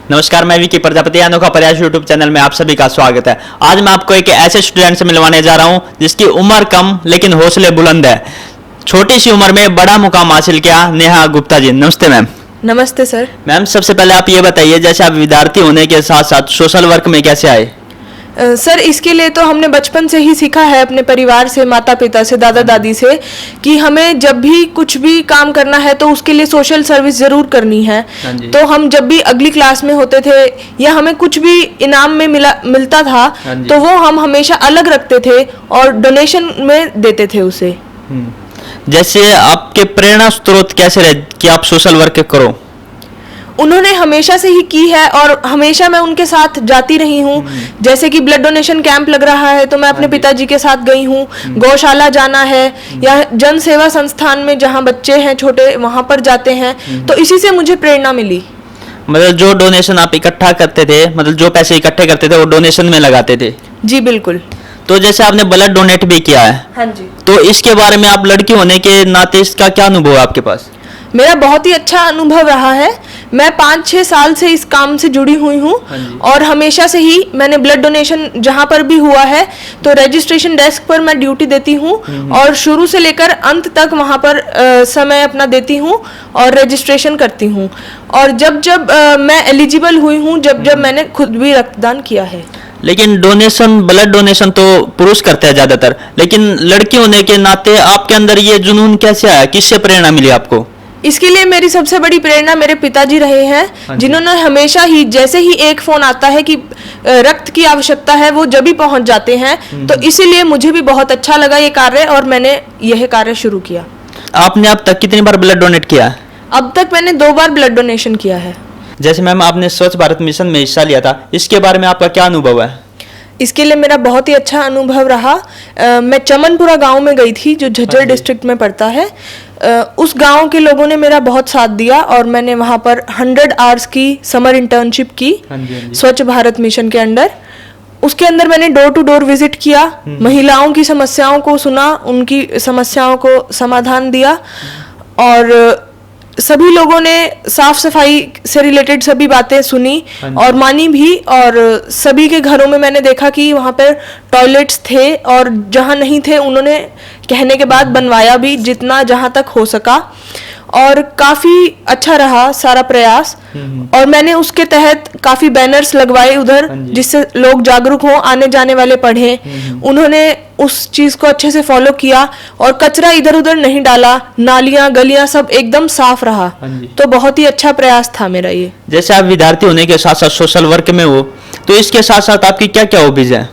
नमस्कार, मैं विकी प्रजापति अनोखा प्रयास यूट्यूब चैनल में आप सभी का स्वागत है। आज मैं आपको एक ऐसे स्टूडेंट से मिलवाने जा रहा हूं जिसकी उम्र कम लेकिन हौसले बुलंद है। छोटी सी उम्र में बड़ा मुकाम हासिल किया, नेहा गुप्ता जी। नमस्ते मैम। नमस्ते सर। मैम, सबसे पहले आप ये बताइए, जैसे आप विद्यार्थी होने के साथ साथ सोशल वर्क में कैसे आए? सर, इसके लिए तो हमने बचपन से ही सीखा है अपने परिवार से, माता पिता से, दादा दादी से, कि हमें जब भी कुछ भी काम करना है तो उसके लिए सोशल सर्विस ज़रूर करनी है। तो हम जब भी अगली क्लास में होते थे या हमें कुछ भी इनाम में मिलता था तो वो हम हमेशा अलग रखते थे और डोनेशन में देते थे उसे। जैसे आपके प्रेरणा स्रोत कैसे रहे कि आप सोशल वर्क करो? उन्होंने हमेशा से ही की है और हमेशा मैं उनके साथ जाती रही हूँ। जैसे कि ब्लड डोनेशन कैंप लग रहा है तो मैं अपने पिताजी के साथ गई हूँ। गौशाला जाना है या जन सेवा संस्थान में जहाँ बच्चे हैं छोटे, वहाँ पर जाते हैं। तो इसी से मुझे प्रेरणा मिली। मतलब जो डोनेशन आप इकट्ठा करते थे, मतलब जो पैसे इकट्ठे करते थे वो डोनेशन में लगाते थे? जी बिल्कुल। तो जैसे आपने ब्लड डोनेट भी किया है, हाँ जी, तो इसके बारे में आप लड़की होने के नाते इसका क्या अनुभव है आपके पास? मेरा बहुत ही अच्छा अनुभव रहा है। मैं 5-6 साल से इस काम से जुड़ी हुई हूँ और हमेशा से ही मैंने ब्लड डोनेशन जहाँ पर भी हुआ है तो रजिस्ट्रेशन डेस्क पर मैं ड्यूटी देती हूँ और शुरू से लेकर अंत तक वहाँ पर समय अपना देती हूँ और रजिस्ट्रेशन करती हूँ। और जब जब मैं एलिजिबल हुई हूँ, जब जब मैंने खुद भी रक्तदान किया है। लेकिन डोनेशन, ब्लड डोनेशन तो पुरुष करते हैं ज्यादातर, लेकिन लड़की होने के नाते आपके अंदर ये जुनून कैसे आया? किससे प्रेरणा मिली आपको? इसके लिए मेरी सबसे बड़ी प्रेरणा मेरे पिताजी रहे हैं, जिन्होंने हमेशा ही, जैसे ही एक फोन आता है कि रक्त की आवश्यकता है, वो जब भी पहुंच जाते हैं। तो इसीलिए मुझे भी बहुत अच्छा लगा ये कार्य और मैंने यह कार्य शुरू किया। आपने अब तक कितनी बार ब्लड डोनेट किया? अब तक मैंने 2 बार ब्लड डोनेशन किया है। जैसे मैम आपने स्वच्छ भारत मिशन में हिस्सा लिया था, इसके बारे में आपका क्या अनुभव है? इसके लिए मेरा बहुत ही अच्छा अनुभव रहा। मैं चमनपुरा गांव में गई थी जो झज्जर डिस्ट्रिक्ट में पड़ता है। उस गांव के लोगों ने मेरा बहुत साथ दिया और मैंने वहां पर 100 आवर्स की समर इंटर्नशिप की स्वच्छ भारत मिशन के अंडर। उसके अंदर मैंने डोर टू डोर विजिट किया, महिलाओं की समस्याओं को सुना, उनकी समस्याओं को समाधान दिया और सभी लोगों ने साफ सफाई से रिलेटेड सभी बातें सुनी और मानी भी। और सभी के घरों में मैंने देखा कि वहाँ पर टॉयलेट्स थे और जहाँ नहीं थे उन्होंने कहने के बाद बनवाया भी, जितना जहाँ तक हो सका। और काफ़ी अच्छा रहा सारा प्रयास। और मैंने उसके तहत काफ़ी बैनर्स लगवाए उधर, जिससे लोग जागरूक हों, आने जाने वाले पढ़ें। उन्होंने उस चीज़ को अच्छे से फॉलो किया और कचरा इधर उधर नहीं डाला, नालियाँ गलियाँ सब एकदम साफ रहा। तो बहुत ही अच्छा प्रयास था मेरा ये। जैसे आप विद्यार्थी होने के साथ साथ सोशल वर्क में हो, तो इसके साथ साथ आपकी क्या क्या हॉबीज है?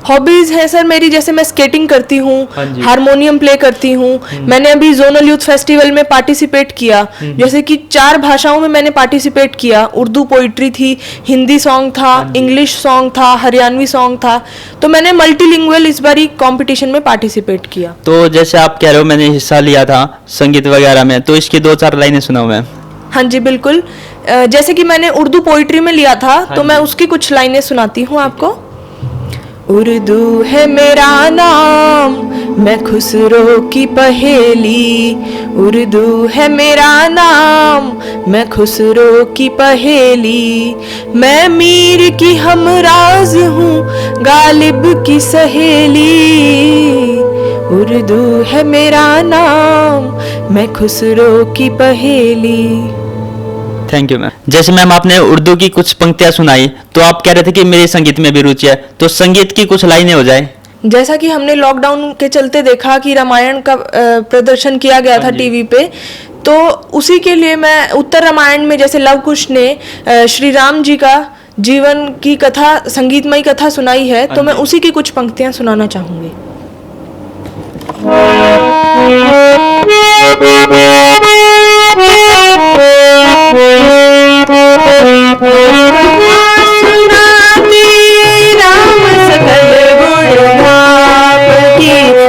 हॉबीज है सर मेरी, जैसे मैं स्केटिंग करती हूँ, हारमोनियम प्ले करती हूँ। मैंने अभी जोनल यूथ फेस्टिवल में पार्टिसिपेट किया, जैसे कि 4 भाषाओं में मैंने पार्टिसिपेट किया। उर्दू पोइट्री थी, हिंदी सॉन्ग था, इंग्लिश सॉन्ग था, हरियाणवी सॉन्ग था। तो मैंने मल्टीलिंगुअल इस बारी कंपटीशन में पार्टिसिपेट किया। तो जैसे आप कह रहे हो मैंने हिस्सा लिया था संगीत वगैरह में, तो इसकी 2-4 लाइनें सुनाओ मैम। हाँ जी बिल्कुल। जैसे कि मैंने उर्दू पोइट्री में लिया था तो मैं उसकी कुछ लाइनें सुनाती हूँ आपको। उर्दू है मेरा नाम, मैं खुसरो की पहेली। उर्दू है मेरा नाम, मैं खुसरो की पहेली। मैं मीर की हमराज हूँ, गालिब की सहेली। उर्दू है मेरा नाम, मैं खुसरो की पहेली। Thank you ma'am. जैसे मैम आपने उर्दू की कुछ पंक्तियां सुनाई, तो आप कह रहे थे कि मेरी संगीत में भी रुचि है, तो संगीत की कुछ लाइनें हो जाए। जैसा कि हमने लॉकडाउन के चलते देखा कि रामायण का प्रदर्शन किया गया था टीवी पे, तो उसी के लिए मैं उत्तर रामायण में जैसे लव कुश ने श्री राम जी का जीवन की कथा, संगीतमय कथा सुनाई है, तो मैं उसी की कुछ पंक्तियां सुनाना चाहूंगी।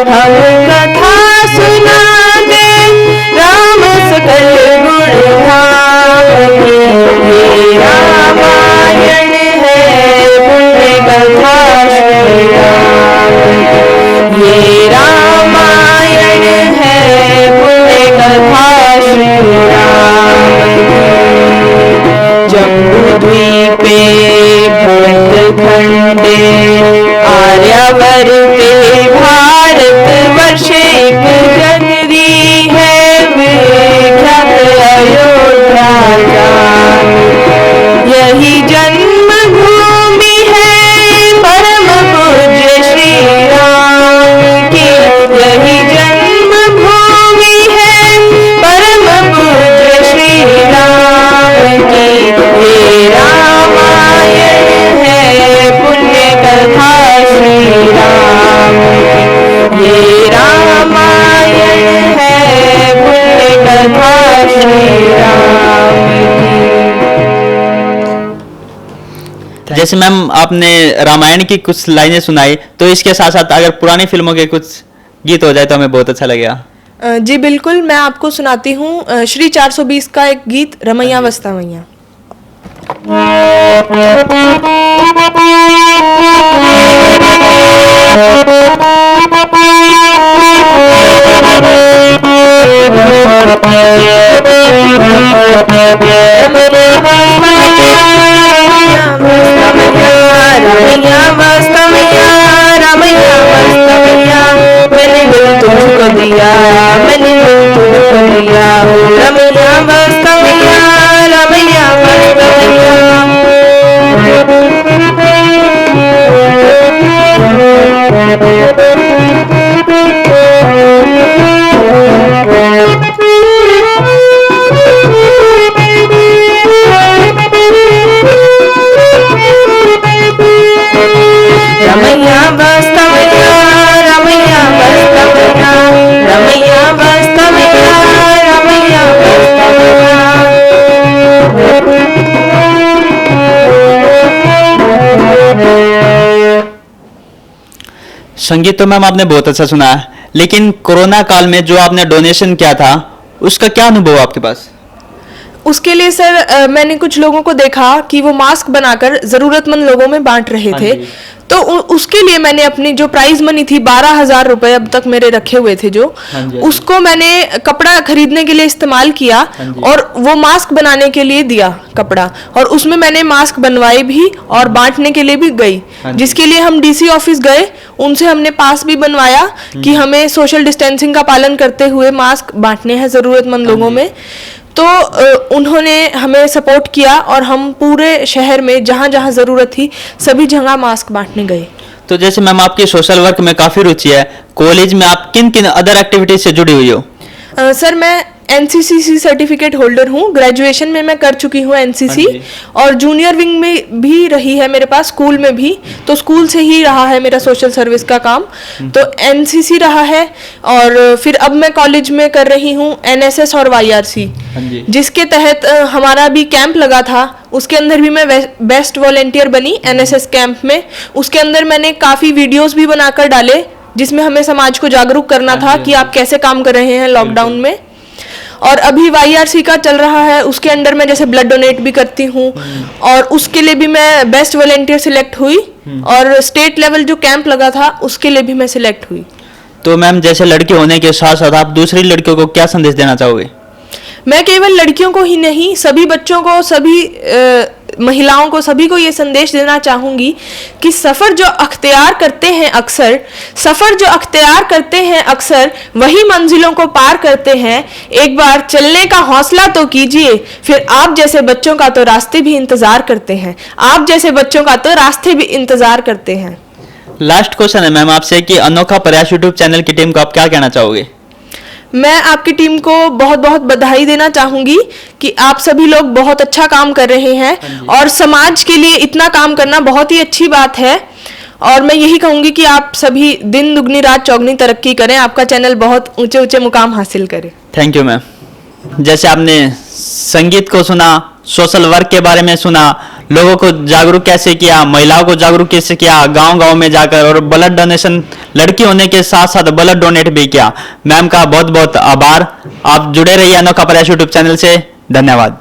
हम कथा सुना दे जैसे मैम आपने रामायण की कुछ लाइनें सुनाई, तो इसके साथ साथ अगर पुरानी फिल्मों के कुछ गीत हो जाए तो हमें बहुत अच्छा लगेगा। जी बिल्कुल, मैं आपको सुनाती हूँ श्री 420 का एक गीत, रमैया वस्ता मैया। संगीत तो मैम आपने बहुत अच्छा सुना है, लेकिन कोरोना काल में जो आपने डोनेशन किया था उसका क्या अनुभव आपके पास? उसके लिए सर मैंने कुछ लोगों को देखा कि वो मास्क बनाकर जरूरतमंद लोगों में बांट रहे थे, तो उसके लिए मैंने अपनी जो प्राइज मनी थी 12,000 रुपए अब तक मेरे रखे हुए थे जो, उसको मैंने कपड़ा खरीदने के लिए इस्तेमाल किया और वो मास्क बनाने के लिए दिया कपड़ा, और उसमें मैंने मास्क बनवाए भी और बांटने के लिए भी गई, जिसके लिए हम डीसी ऑफिस गए, उनसे हमने पास भी बनवाया कि हमें सोशल डिस्टेंसिंग का पालन करते हुए मास्क बांटने हैं जरूरतमंद लोगों में। तो उन्होंने हमें सपोर्ट किया और हम पूरे शहर में जहाँ जहाँ ज़रूरत थी सभी जगह मास्क बांटने गए। तो जैसे मैम आपकी सोशल वर्क में काफ़ी रुचि है, कॉलेज में आप किन किन अदर एक्टिविटीज से जुड़ी हुई हो? सर मैं एनसीसी सर्टिफिकेट होल्डर हूँ, ग्रेजुएशन में मैं कर चुकी हूँ एनसीसी, और जूनियर विंग में भी रही है मेरे पास, स्कूल में भी, तो स्कूल से ही रहा है मेरा सोशल सर्विस का काम, तो एनसीसी रहा है। और फिर अब मैं कॉलेज में कर रही हूँ एनएसएस और वाईआरसी, जिसके तहत हमारा भी कैंप लगा था, उसके अंदर भी मैं बेस्ट वॉलेंटियर बनी एनएसएस कैंप में। उसके अंदर मैंने काफ़ी वीडियोज़ भी बनाकर डाले जिसमें हमें समाज को जागरूक करना था कि आप कैसे काम कर रहे हैं लॉकडाउन में। और अभी वाईआरसी का चल रहा है, उसके अंडर मैं जैसे ब्लड डोनेट भी करती हूँ, और उसके लिए भी मैं बेस्ट वॉलेंटियर सिलेक्ट हुई, और स्टेट लेवल जो कैंप लगा था उसके लिए भी मैं सिलेक्ट हुई। तो मैम जैसे लड़की होने के साथ साथ आप दूसरी लड़कियों को क्या संदेश देना चाहोगे? मैं केवल लड़कियों को ही नहीं, सभी बच्चों को, सभी महिलाओं को, सभी को ये संदेश देना चाहूँगी कि सफ़र जो अख्तियार करते हैं अक्सर वही मंजिलों को पार करते हैं। एक बार चलने का हौसला तो कीजिए, फिर आप जैसे बच्चों का तो रास्ते भी इंतज़ार करते हैं। लास्ट क्वेश्चन है मैम आपसे कि अनोखा प्रयास यूट्यूब चैनल की टीम को आप क्या कहना चाहोगे? मैं आपकी टीम को बहुत बहुत बधाई देना चाहूँगी कि आप सभी लोग बहुत अच्छा काम कर रहे हैं, और समाज के लिए इतना काम करना बहुत ही अच्छी बात है। और मैं यही कहूँगी कि आप सभी दिन दुगनी रात चौगनी तरक्की करें, आपका चैनल बहुत ऊंचे ऊंचे मुकाम हासिल करे। Thank you ma'am. जैसे आपने संगीत को सुना, सोशल वर्क के बारे में सुना, लोगों को जागरूक कैसे किया, महिलाओं को जागरूक कैसे किया गांव-गांव में जाकर, और ब्लड डोनेशन लड़की होने के साथ साथ ब्लड डोनेट भी किया। मैम का बहुत बहुत आभार। आप जुड़े रहिए अनोखा प्रयास यूट्यूब चैनल से। धन्यवाद।